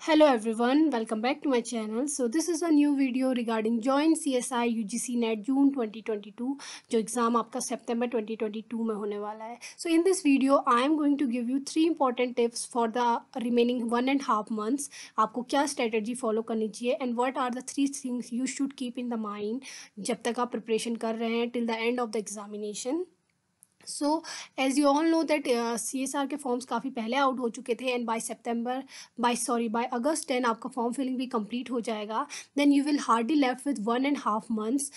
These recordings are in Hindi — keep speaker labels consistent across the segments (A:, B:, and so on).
A: Hello everyone, welcome back to my channel. So this is a new video regarding Join CSI UGC NET June 2022 जो एग्ज़ाम आपका सितंबर 2022 में होने वाला है. So in this video I am going to give you 3 important tips for the remaining 1.5 months. आपको क्या strategy follow करनी चाहिए and what are the 3 things you should keep in the mind जब तक आप preparation कर रहे हैं till the end of the examination. So as you all know that CSR के फॉर्म्स काफ़ी पहले आउट हो चुके थे एंड बाय अगस्त 10 आपका फॉर्म फिलिंग भी कंप्लीट हो जाएगा. Then you will hardly left with 1.5 months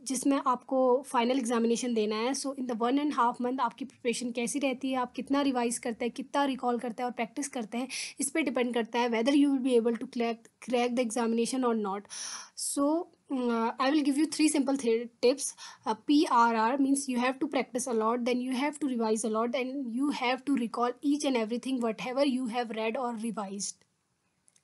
A: जिसमें आपको फाइनल एग्जामिनेशन देना है. सो इन द 1.5 month आपकी प्रिपरेशन कैसी रहती है, आप कितना रिवाइज करते हैं, कितना रिकॉल करते हैं और प्रैक्टिस करते हैं, इस पर डिपेंड करता है whether you will be able to crack the examination और not. So I will give you 3 simple tips. PRR means you have to practice a lot, then you have to revise a lot, and you have to recall each and everything whatever you have read or revised.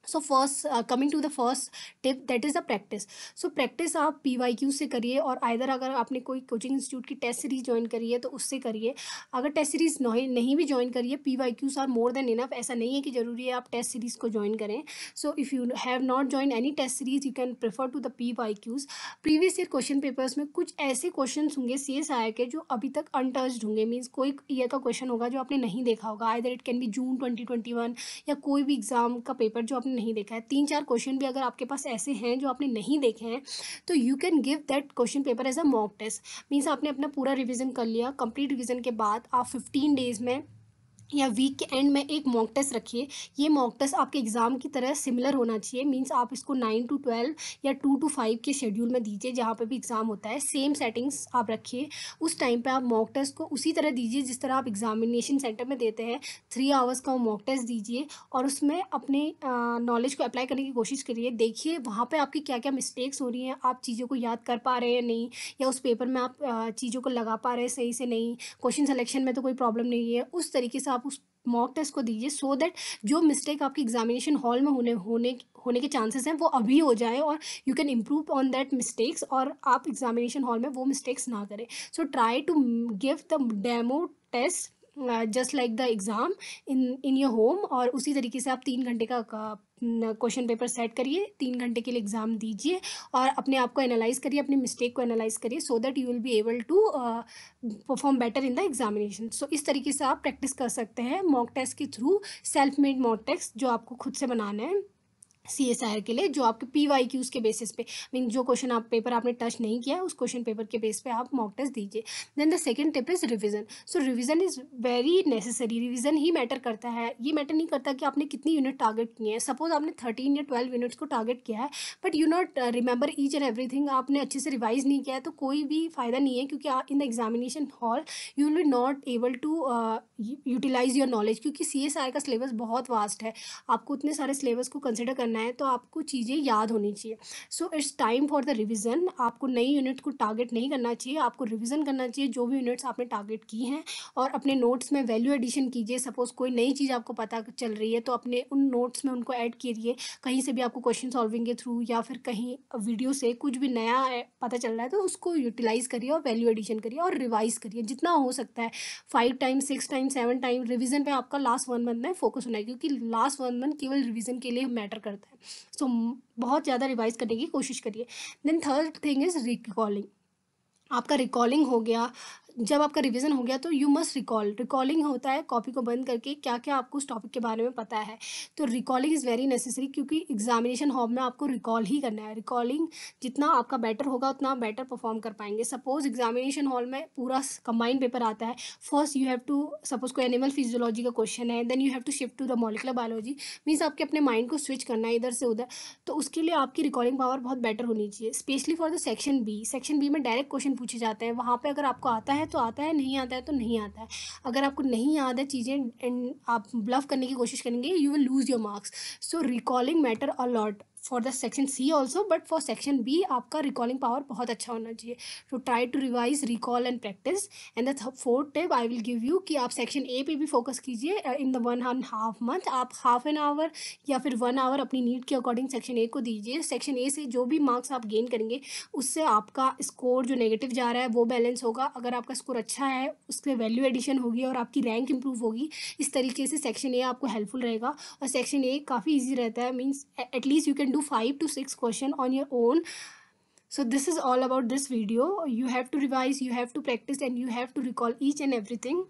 A: So first coming to the first tip that is the practice. So practice आप PYQ से करिए और आइदर अगर आपने कोई कोचिंग इंस्टीट्यूट की टेस्ट सीरीज ज्वाइन करी है तो उससे करिए. अगर टेस्ट सीरीज नहीं भी ज्वाइन करिए, PYQs are more than enough. ऐसा नहीं है कि ज़रूरी है आप टेस्ट सीरीज़ को ज्वाइन करें. So if you have not join any test series you can prefer to the PYQs. Previous year question papers में कुछ ऐसे क्वेश्चन होंगे CSI के जो अभी तक अनटच्ड होंगे. मीन्स कोई ईयर का क्वेश्चन होगा जो आपने नहीं देखा होगा. आइदर इट कैन बी जून 2021 या कोई भी एग्जाम का पेपर जो आपने नहीं देखा है. 3-4 क्वेश्चन भी अगर आपके पास ऐसे हैं जो आपने नहीं देखे हैं तो you can give that question paper as a mock test. Means आपने अपना पूरा रिवीजन कर लिया. कंप्लीट रिवीजन के बाद आप 15 डेज में या वीक के एंड में एक मॉक टेस्ट रखिए. ये मॉक टेस्ट आपके एग्ज़ाम की तरह सिमिलर होना चाहिए. मींस आप इसको 9 to 12 या 2 to 5 के शेड्यूल में दीजिए जहाँ पे भी एग्ज़ाम होता है. सेम सेटिंग्स आप रखिए. उस टाइम पे आप मॉक टेस्ट को उसी तरह दीजिए जिस तरह आप एग्जामिनेशन सेंटर में देते हैं. 3 hours का वो मॉक टेस्ट दीजिए और उसमें अपने नॉलेज को अप्लाई करने की कोशिश करिए. देखिए वहाँ पर आपकी क्या क्या मिस्टेक्स हो रही हैं, आप चीज़ों को याद कर पा रहे हैं नहीं, या उस पेपर में आप चीज़ों को लगा पा रहे हैं सही से नहीं, क्वेश्चन सिलेक्शन में तो कोई प्रॉब्लम नहीं है. उस तरीके से आप उस मॉक टेस्ट को दीजिए सो दैट जो मिस्टेक आपकी एग्जामिनेशन हॉल में होने के चांसेस हैं वो अभी हो जाए और you can improve on that mistakes और आप एग्जामिनेशन हॉल में वो मिस्टेक्स ना करें. So try to give the demo test just like the exam in your home. और उसी तरीके से आप 3 घंटे का क्वेश्चन पेपर सेट करिए, 3 घंटे के लिए एग्ज़ाम दीजिए और अपने आप को एनालाइज करिए, अपनी मिस्टेक को एनालाइज करिए so that you will be able to perform better in the examination. So इस तरीके से आप प्रैक्टिस कर सकते हैं मॉक टेस्ट के through. Self made mock test जो आपको खुद से बनाना है CSI के लिए, जो आपके PYQs के बेसिस पे, मीन जो क्वेश्चन आप पेपर आपने टच नहीं किया है उस क्वेश्चन पेपर के बेस पे आप मॉक टेस्ट दीजिए. Then the second tip is revision. So revision is very necessary. Revision ही मैटर करता है. ये मैटर नहीं करता कि आपने कितनी यूनिट टारगेट किए हैं. सपोज आपने 13 या 12 यूनिट्स को टारगेट किया है but you not remember each and everything, आपने अच्छे से रिवाइज नहीं किया है तो कोई भी फ़ायदा नहीं है क्योंकि in the examination hall you will be not able to utilize your knowledge. क्योंकि CSI का सिलेबस बहुत वास्ट है, आपको उतने सारे सिलेबस को कंसिडर करना है तो आपको चीज़ें याद होनी चाहिए. So it's time for the revision. आपको नई यूनिट को टारगेट नहीं करना चाहिए, आपको रिवीजन करना चाहिए जो भी यूनिट्स आपने टारगेट की हैं और अपने नोट्स में वैल्यू एडिशन कीजिए. सपोज कोई नई चीज़ आपको पता चल रही है तो अपने उन नोट्स में उनको ऐड कीजिए. कहीं से भी आपको क्वेश्चन सॉल्विंग के थ्रू या फिर कहीं वीडियो से कुछ भी नया पता चल रहा है तो उसको यूटिलाइज करिए और वैल्यू एडिशन करिए और रिवाइज करिए जितना हो सकता है. 5 times 6 times 7 times रिवीजन पे आपका लास्ट 1 month में फोकस होना है क्योंकि लास्ट 1 month केवल रिवीजन के लिए मैटर करता है. सो बहुत ज़्यादा रिवाइज करने की कोशिश करिए. Then third thing is recalling. आपका रिकॉलिंग हो गया. जब आपका रिवीजन हो गया तो यू मस्ट रिकॉलिंग होता है कॉपी को बंद करके क्या क्या आपको उस टॉपिक के बारे में पता है. तो रिकॉलिंग इज़ वेरी नेसेसरी क्योंकि एग्जामिनेशन हॉल में आपको रिकॉल ही करना है. रिकॉलिंग जितना आपका बेटर होगा उतना आप बेटर परफॉर्म कर पाएंगे. सपोज एग्जामिनेशन हॉल में पूरा कंबाइंड पेपर आता है. First you have to, suppose कोई एनिमल फिजियोलॉजी का क्वेश्चन है, then you have to shift to the molecular biology. Means आपके अपने माइंड को स्विच करना है इधर से उधर. तो उसके लिए आपकी रिकॉलिंग पावर बहुत बेटर होनी चाहिए. Specially for the section B में डायरेक्ट क्वेश्चन पूछे जाते हैं. वहाँ पर अगर आपको आता है तो आता है, नहीं आता है तो नहीं आता है. अगर आपको नहीं याद है चीज़ें एंड आप ब्लफ करने की कोशिश करेंगे you will lose your marks. So recalling matter a lot. For the section C also, but for section B आपका रिकॉलिंग पावर बहुत अच्छा होना चाहिए. तो try to revise, recall and practice. And the fourth tip I will give you कि आप सेक्शन ए पे भी फोकस कीजिए. इन द 1.5 मंथ आप हाफ एन आवर या फिर 1 आवर अपनी नीड के अकॉर्डिंग सेक्शन ए को दीजिए. सेक्शन ए से जो भी मार्क्स आप गेन करेंगे उससे आपका स्कोर जो नेगेटिव जा रहा है वो बैलेंस होगा. अगर आपका स्कोर अच्छा है उससे वैल्यू एडिशन होगी और आपकी रैंक इंप्रूव होगी. इस तरीके से सेक्शन ए आपको हेल्पफुल रहेगा. और सेक्शन ए काफ़ी ईजी रहता है, means at least you can do 5 to 6 question on your own. So this is all about this video. You have to revise, you have to practice, and you have to recall each and everything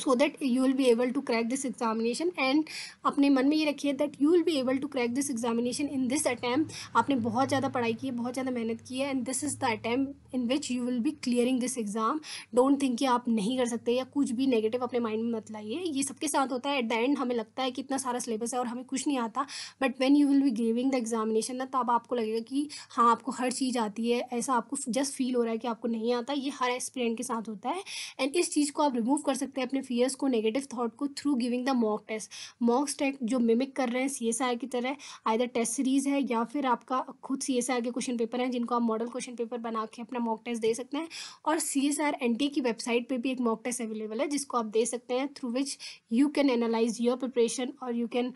A: so that you will be able to crack this examination. and अपने मन में ये रखिए that you will be able to crack this examination in this attempt. आपने बहुत ज़्यादा पढ़ाई की है, बहुत ज़्यादा मेहनत की है, and this is the attempt in which you will be clearing this exam. don't think कि आप नहीं कर सकते या कुछ भी नेगेटिव अपने माइंड में मत लाइए. ये सबके साथ होता है. एट द एंड हमें लगता है कि इतना सारा सिलेबस है और हमें कुछ नहीं आता, but when you will be giving the examination ना, तब आपको लगेगा कि हाँ आपको हर चीज़ आती है. ऐसा आपको जस्ट फील हो रहा है कि आपको नहीं आता. ये हर एस्पिरेंट के साथ होता है. एंड इस चीज़ को आप रिमूव कर सकते हैं अपने फियर्स को, नेगेटिव थॉट को, through giving the mock test. Mock test जो मिमिक कर रहे हैं CSIR की तरह, आइदर टेस्ट सीरीज है या फिर आपका खुद CSIR के क्वेश्चन पेपर हैं जिनको आप मॉडल क्वेश्चन पेपर बना के अपना मॉक टेस्ट दे सकते हैं. और CSIR NTA की वेबसाइट पे भी एक मॉक टेस्ट अवेलेबल है जिसको आप दे सकते हैं, through which you can analyse your preparation और यू कैन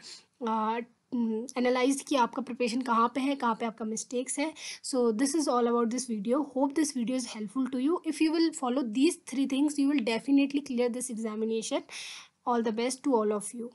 A: एनालाइज कि आपका प्रिपरेशन कहाँ पे है, कहाँ पे आपका मिस्टेक्स है. So this is all about this video. Hope this video is helpful to you. If you will follow these 3 things, you will definitely clear this examination. All the best to all of you.